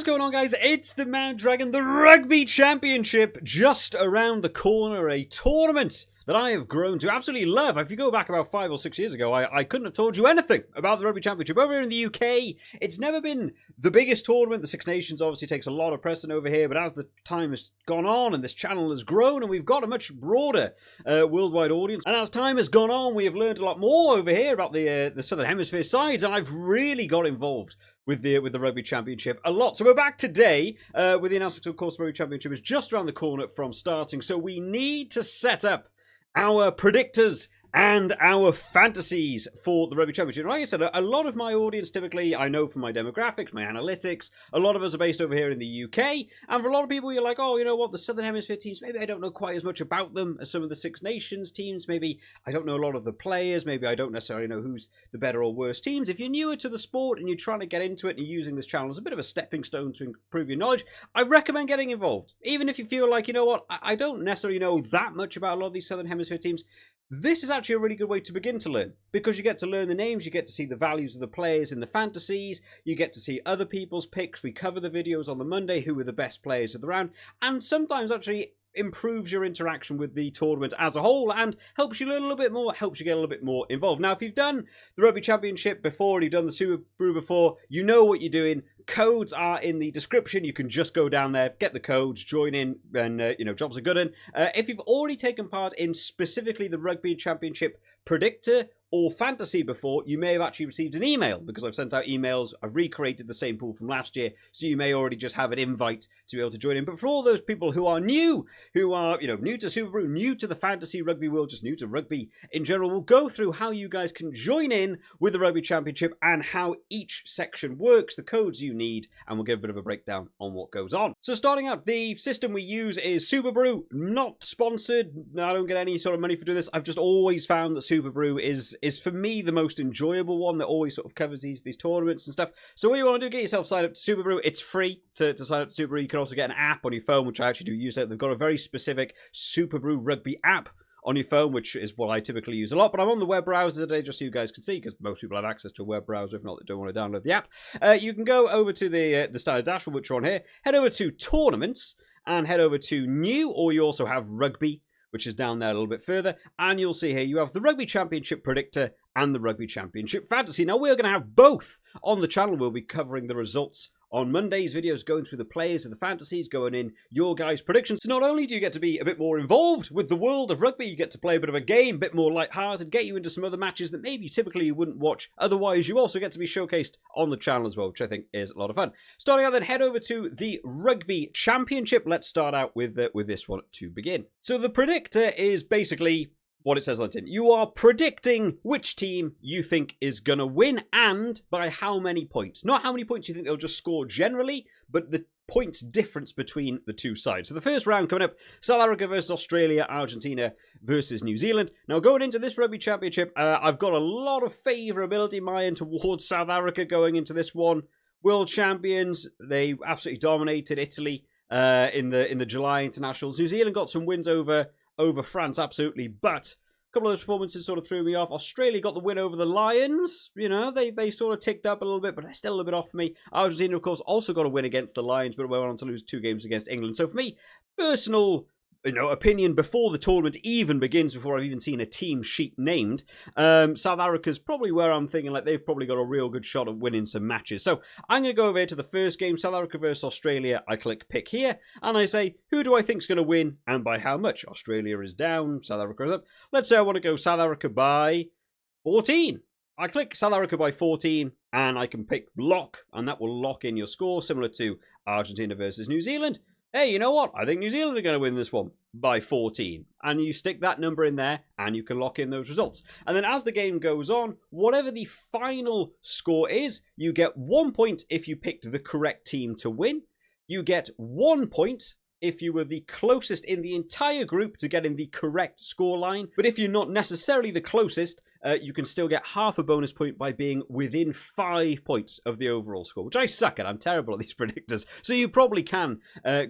going on, guys? It's the Mad Dragon, the Rugby Championship, just around the corner, a tournament that I have grown to absolutely love. If you go back about 5 or 6 years ago, I couldn't have told you anything about the Rugby Championship. Over here in the UK, it's never been the biggest tournament. The Six Nations obviously takes a lot of precedent over here, but as the time has gone on and this channel has grown and we've got a much broader worldwide audience, and as time has gone on, we have learned a lot more over here about the Southern Hemisphere sides, and I've really got involved with the Rugby Championship a lot. So we're back today with the announcement, of course, the Rugby Championship is just around the corner from starting, so we need to set up our predictors and our fantasies for the Rugby Championship. Like I said, a lot of my audience, typically, I know from my demographics, my analytics, a lot of us are based over here in the UK, and for a lot of people, you're like, oh, you know what, the Southern Hemisphere teams, maybe I don't know quite as much about them as some of the Six Nations teams, maybe I don't know a lot of the players, maybe I don't necessarily know who's the better or worse teams. If you're newer to the sport and you're trying to get into it and you're using this channel as a bit of a stepping stone to improve your knowledge, I recommend getting involved. Even if you feel like, you know what, I don't necessarily know that much about a lot of these Southern Hemisphere teams, this is actually a really good way to begin to learn, because you get to learn the names, you get to see the values of the players in the fantasies, you get to see other people's picks. We cover the videos on the Monday, who are the best players of the round, and sometimes actually improves your interaction with the tournament as a whole and helps you learn a little bit more, helps you get a little bit more involved. Now, if you've done the Rugby Championship before and you've done the Super Bru before, you know what you're doing. Codes are in the description. You can just go down there, get the codes, join in, and, jobs are good. And if you've already taken part in specifically the Rugby Championship Predictor or Fantasy before, you may have actually received an email, because I've sent out emails. I've recreated the same pool from last year, so you may already just have an invite to be able to join in. But for all those people who are new, new to Super Bru, new to the fantasy rugby world, just new to rugby in general, we'll go through how you guys can join in with the Rugby Championship and how each section works, the codes you need, and we'll give a bit of a breakdown on what goes on. So starting out, the system we use is Superbru, not sponsored. I don't get any sort of money for doing this. I've just always found that Superbru is for me the most enjoyable one that always sort of covers these tournaments and stuff. So what you want to do, get yourself signed up to Superbru. It's free to sign up to Superbru. You can also get an app on your phone, which I actually do use. They've got a very specific Superbru rugby app on your phone, which is what I typically use a lot. But I'm on the web browser today just so you guys can see, because most people have access to a web browser. If not, they don't want to download the app. You can go over to the standard dashboard, which are on here. Head over to Tournaments and head over to New, or you also have Rugby, which is down there a little bit further. And you'll see here you have the Rugby Championship Predictor and the Rugby Championship Fantasy. Now, we're going to have both on the channel. We'll be covering the results on Monday's videos, going through the players of the fantasies, going in your guys' predictions. So not only do you get to be a bit more involved with the world of rugby, you get to play a bit of a game, a bit more lighthearted, get you into some other matches that maybe typically you wouldn't watch otherwise. You also get to be showcased on the channel as well, which I think is a lot of fun. Starting out then, head over to the Rugby Championship. Let's start out with this one to begin. So the predictor is basically what it says on the tin. You are predicting which team you think is going to win and by how many points. Not how many points you think they'll just score generally, but the points difference between the two sides. So the first round coming up, South Africa versus Australia, Argentina versus New Zealand. Now going into this Rugby Championship, I've got a lot of favourability in my end towards South Africa going into this one. World champions, they absolutely dominated Italy in the July internationals. New Zealand got some wins over France, absolutely, but a couple of those performances sort of threw me off. Australia got the win over the Lions. You know, they sort of ticked up a little bit, but they're still a little bit off for me. Argentina, of course, also got a win against the Lions, but went on to lose 2 games against England. So for me, personal opinion before the tournament even begins, before I've even seen a team sheet named, South Africa's probably where I'm thinking like they've probably got a real good shot at winning some matches. So I'm going to go over here to the first game, South Africa versus Australia. I click pick here and I say, who do I think's going to win and by how much? Australia is down, South Africa is up. Let's say I want to go South Africa by 14. I click South Africa by 14 and I can pick lock, and that will lock in your score, similar to Argentina versus New Zealand. Hey, you know what? I think New Zealand are going to win this one by 14. And you stick that number in there and you can lock in those results. And then as the game goes on, whatever the final score is, you get 1 point if you picked the correct team to win. You get 1 point if you were the closest in the entire group to getting the correct scoreline. But if you're not necessarily the closest, you can still get half a bonus point by being within 5 points of the overall score, which I suck at. I'm terrible at these predictors, so you probably can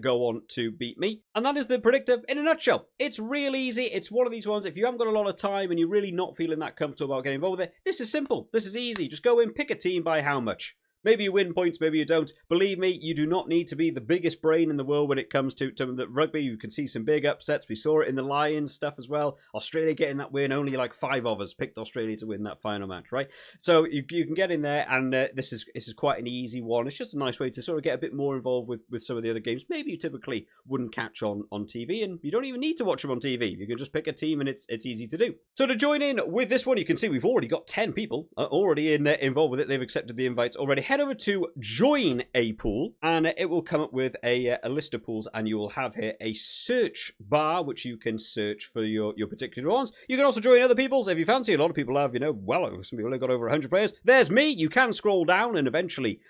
go on to beat me. And that is the predictor in a nutshell. It's real easy. It's one of these ones, if you haven't got a lot of time and you're really not feeling that comfortable about getting involved with it, this is simple. This is easy. Just go in, pick a team by how much. Maybe you win points, maybe you don't. Believe me, you do not need to be the biggest brain in the world when it comes to the rugby. You can see some big upsets. We saw it in the Lions stuff as well. Australia getting that win. Only like 5 of us picked Australia to win that final match, right? So you can get in there, and this is quite an easy one. It's just a nice way to sort of get a bit more involved with some of the other games. Maybe you typically wouldn't catch on TV, and you don't even need to watch them on TV. You can just pick a team, and it's easy to do. So to join in with this one, you can see we've already got 10 people already involved with it. They've accepted the invites already. Head over to join a pool, and it will come up with a list of pools, and you will have here a search bar which you can search for your particular ones. You can also join other people's if you fancy. A lot of people have, well, some people have got over 100 players. There's me. You can scroll down and eventually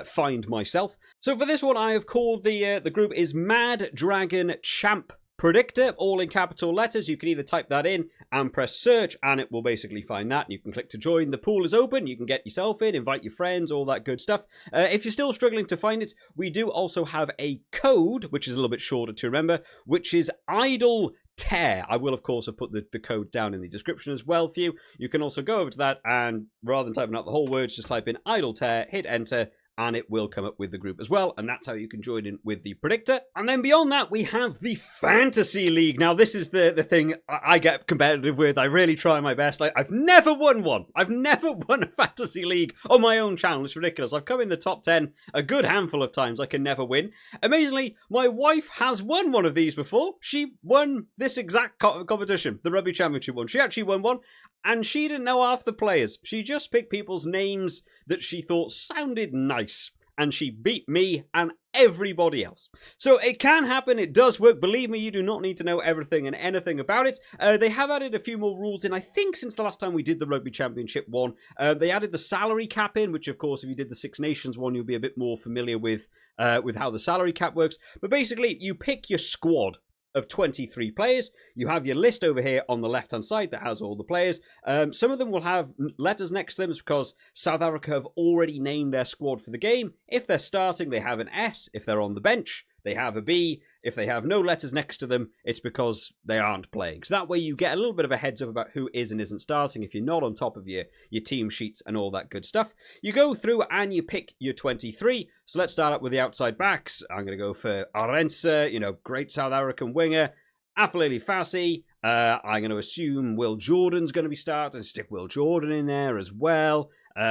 find myself. So for this one, I have called the group is Mad Dragon Champ Predictor, all in capital letters. You can either type that in and press search, and it will basically find that. You can click to join. The pool is open. You can get yourself in, invite your friends, all that good stuff. If you're still struggling to find it, we do also have a code, which is a little bit shorter to remember, which is idletear. I will, of course, have put the code down in the description as well for you. You can also go over to that, and rather than typing out the whole words, just type in idletear, hit enter, and it will come up with the group as well, and that's how you can join in with the Predictor. And then beyond that, we have the Fantasy League. Now, this is the thing I get competitive with. I really try my best. I've never won one. I've never won a Fantasy League on my own channel. It's ridiculous. I've come in the top 10 a good handful of times. I can never win. Amazingly, my wife has won one of these before. She won this exact competition, the Rugby Championship one. She actually won one, and she didn't know half the players. She just picked people's names that she thought sounded nice, and she beat me and everybody else. So it can happen, it does work. Believe me, you do not need to know everything and anything about it. They have added a few more rules in, I think, since the last time we did the Rugby Championship one. They added the salary cap in, which, of course, if you did the Six Nations one, you'll be a bit more familiar with how the salary cap works. But basically, you pick your squad of 23 players. You have your list over here on the left-hand side that has all the players. Some of them will have letters next to them because South Africa have already named their squad for the game. If they're starting, they have an S. If they're on the bench, they have a B. If they have no letters next to them, it's because they aren't playing. So that way you get a little bit of a heads up about who is and isn't starting if you're not on top of your team sheets and all that good stuff. You go through and you pick your 23. So let's start up with the outside backs. I'm going to go for Arendse, great South African winger. Aflele Fassi. I'm going to assume Will Jordan's going to be starting. Stick Will Jordan in there as well. We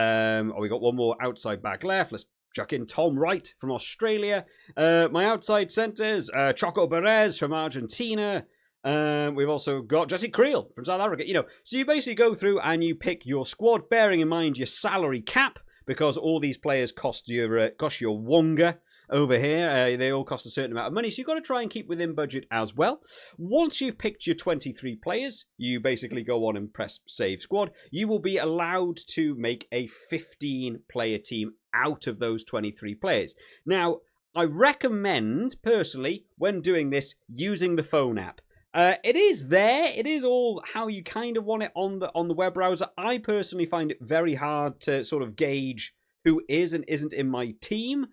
got one more outside back left. Let's chuck in Tom Wright from Australia. My outside centres, Choco Perez from Argentina. We've also got Jesse Creel from South Africa. So you basically go through and you pick your squad, bearing in mind your salary cap, because all these players cost your wonga over here. They all cost a certain amount of money, so you've got to try and keep within budget as well. Once you've picked your 23 players, you basically go on and press Save Squad. You will be allowed to make a 15-player team out of those 23 players. Now, I recommend, personally, when doing this, using the phone app. It is there. It is all how you kind of want it on the web browser. I personally find it very hard to sort of gauge who is and isn't in my team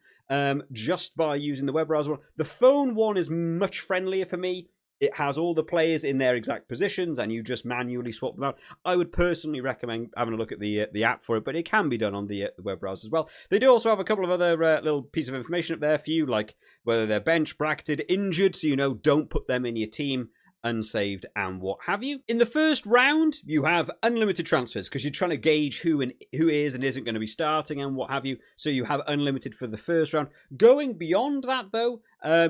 just by using the web browser. The phone one is much friendlier for me. It has all the players in their exact positions, and you just manually swap them out. I would personally recommend having a look at the app for it, but it can be done on the web browser as well. They do also have a couple of other little pieces of information up there for you, like whether they're bench, bracketed, injured, so don't put them in your team, unsaved, and what have you. In the first round, you have unlimited transfers because you're trying to gauge who is and isn't going to be starting and what have you. So you have unlimited for the first round. Going beyond that, though,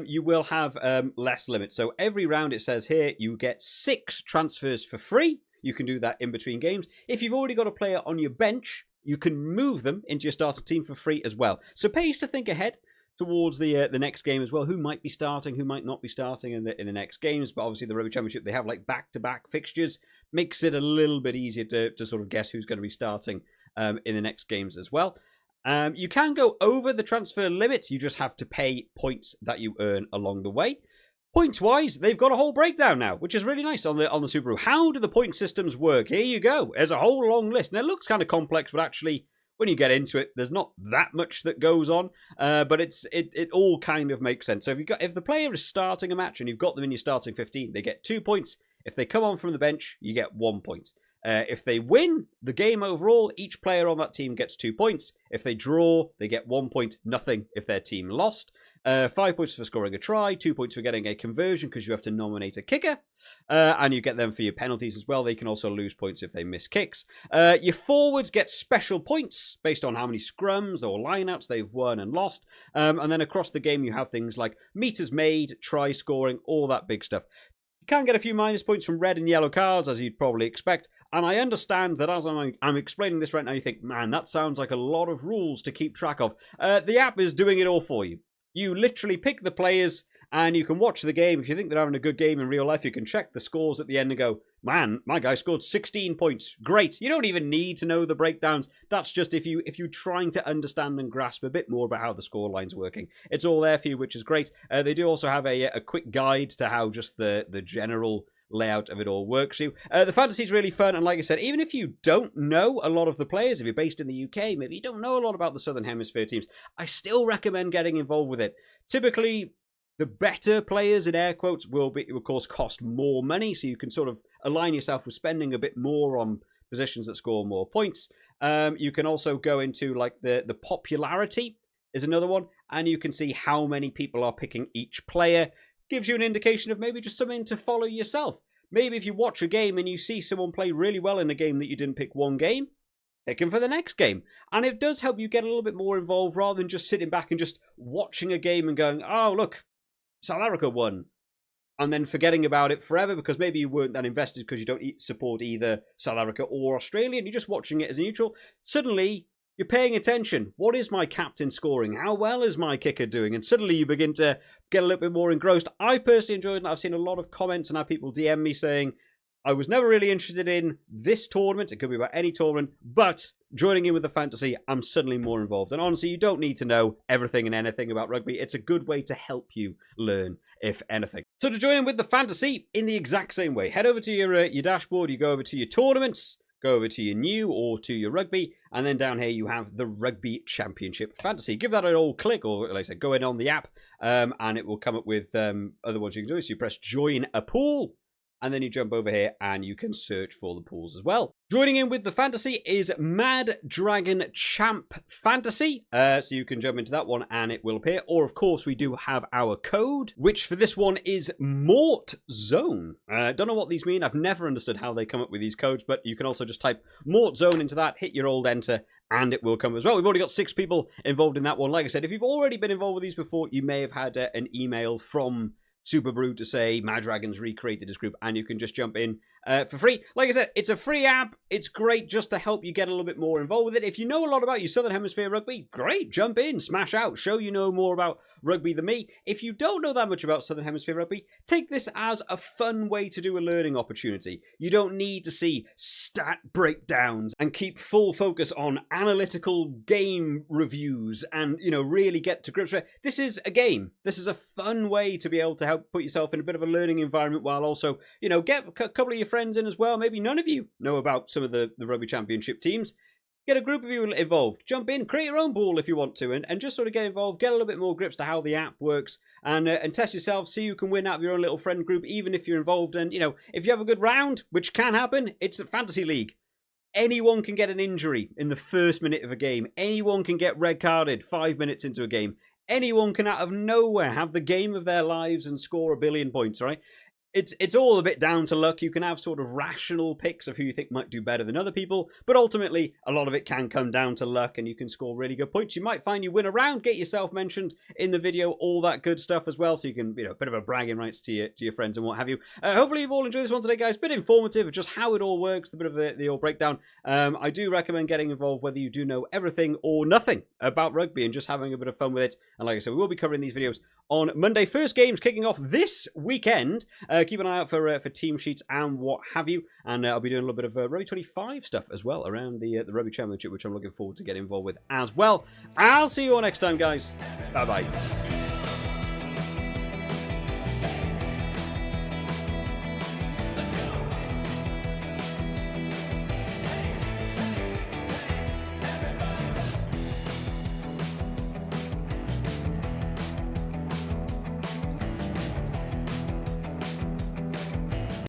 you will have less limits. So every round, it says here, you get 6 transfers for free. You can do that in between games. If you've already got a player on your bench, you can move them into your starter team for free as well. So pays to think ahead towards the next game as well. Who might be starting, who might not be starting in the next games. But obviously the Rugby Championship, they have like back-to-back fixtures. Makes it a little bit easier to sort of guess who's going to be starting in the next games as well. You can go over the transfer limit. You just have to pay points that you earn along the way. Points-wise, they've got a whole breakdown now, which is really nice on the Superbru. How do the point systems work? Here you go. There's a whole long list. And it looks kind of complex, but actually, when you get into it, there's not that much that goes on, but it all kind of makes sense. So if the player is starting a match and you've got them in your starting 15, they get 2 points. If they come on from the bench, you get 1 point. If they win the game overall, each player on that team gets 2 points. If they draw, they get 1 point, nothing if their team lost. 5 points for scoring a try, 2 points for getting a conversion because you have to nominate a kicker, and you get them for your penalties as well. They can also lose points if they miss kicks. Your forwards get special points based on how many scrums or lineouts they've won and lost, and then across the game you have things like meters made, try scoring, all that big stuff. You can get a few minus points from red and yellow cards, as you'd probably expect, and I understand that as I'm explaining this right now, you think, man, that sounds like a lot of rules to keep track of. The app is doing it all for you. You literally pick the players and you can watch the game. If you think they're having a good game in real life, you can check the scores at the end and go, man, my guy scored 16 points. Great. You don't even need to know the breakdowns. That's just if you're trying to understand and grasp a bit more about how the score line's working. It's all there for you, which is great. They do also have a quick guide to how just the general layout of it all works for you. The fantasy is really fun, and like I said, even if you don't know a lot of the players, if you're based in the UK, maybe you don't know a lot about the Southern Hemisphere teams, I still recommend getting involved with it. Typically, the better players, in air quotes, will of course cost more money, so you can sort of align yourself with spending a bit more on positions that score more points. You can also go into like the popularity is another one, and you can see how many people are picking each player. Gives you an indication of maybe just something to follow yourself. Maybe if you watch a game and you see someone play really well in a game that you didn't pick one game, pick him for the next game. And it does help you get a little bit more involved rather than just sitting back and just watching a game and going, oh, look, South Africa won. And then forgetting about it forever because maybe you weren't that invested because you don't support either South Africa or Australia and you're just watching it as a neutral. Suddenly, you're paying attention. What is my captain scoring? How well is my kicker doing? And suddenly you begin to get a little bit more engrossed. I personally enjoyed it. I've seen a lot of comments and had people DM me saying, I was never really interested in this tournament. It could be about any tournament. But joining in with the fantasy, I'm suddenly more involved. And honestly, you don't need to know everything and anything about rugby. It's a good way to help you learn, if anything. So to join in with the fantasy, in the exact same way, head over to your dashboard. You go over to your tournaments. Go over to your new or to your rugby, and then down here you have the Rugby Championship Fantasy. Give that an old click, or like I said, go in on the app, and it will come up with other ones you can do. So you press join a pool, and then you jump over here and you can search for the pools as well. Joining in with the fantasy is Mad Dragon Champ Fantasy. So you can jump into that one and it will appear. Or, of course, we do have our code, which for this one is mortzone. Don't know what these mean. I've never understood how they come up with these codes, but you can also just type mortzone into that, hit your old enter, and it will come as well. We've already got 6 people involved in that one. Like I said, if you've already been involved with these before, you may have had an email from Superbru to say Mad Dragon's recreated this group, and you can just jump in for free. Like I said, it's a free app. It's great just to help you get a little bit more involved with it. If you know a lot about your Southern Hemisphere rugby, great, jump in, smash out, show you know more about rugby than me. If you don't know that much about Southern Hemisphere rugby, take this as a fun way to do a learning opportunity. You don't need to see stat breakdowns and keep full focus on analytical game reviews and, you know, really get to grips with it. This is a game. This is a fun way to be able to help put yourself in a bit of a learning environment while also, you know, get a couple of your friends in as well. Maybe none of you know about some of the Rugby Championship teams. Get a group of you involved. Jump in, create your own pool if you want to, and just sort of get involved, get a little bit more grips to how the app works, and test yourself, see who can win out of your own little friend group, even if you're involved. And, you know, if you have a good round, which can happen, it's a fantasy league. Anyone can get an injury in the first minute of a game. Anyone can get red carded 5 minutes into a game. Anyone can out of nowhere have the game of their lives and score 1 billion points, right? It's all a bit down to luck. You can have sort of rational picks of who you think might do better than other people, but ultimately a lot of it can come down to luck, and you can score really good points. You might find you win a round, get yourself mentioned in the video, all that good stuff as well, so you can, you know, a bit of a bragging rights to your friends and what have you. Hopefully you've all enjoyed this one today, guys. Bit informative of just how it all works, a bit of the old breakdown. I do recommend getting involved whether you do know everything or nothing about rugby and just having a bit of fun with it. And like I said, we will be covering these videos on Monday. First games kicking off this weekend. Keep an eye out for team sheets and what have you. And I'll be doing a little bit of Rugby 25 stuff as well around the Rugby Championship, which I'm looking forward to getting involved with as well. I'll see you all next time, guys. Bye-bye.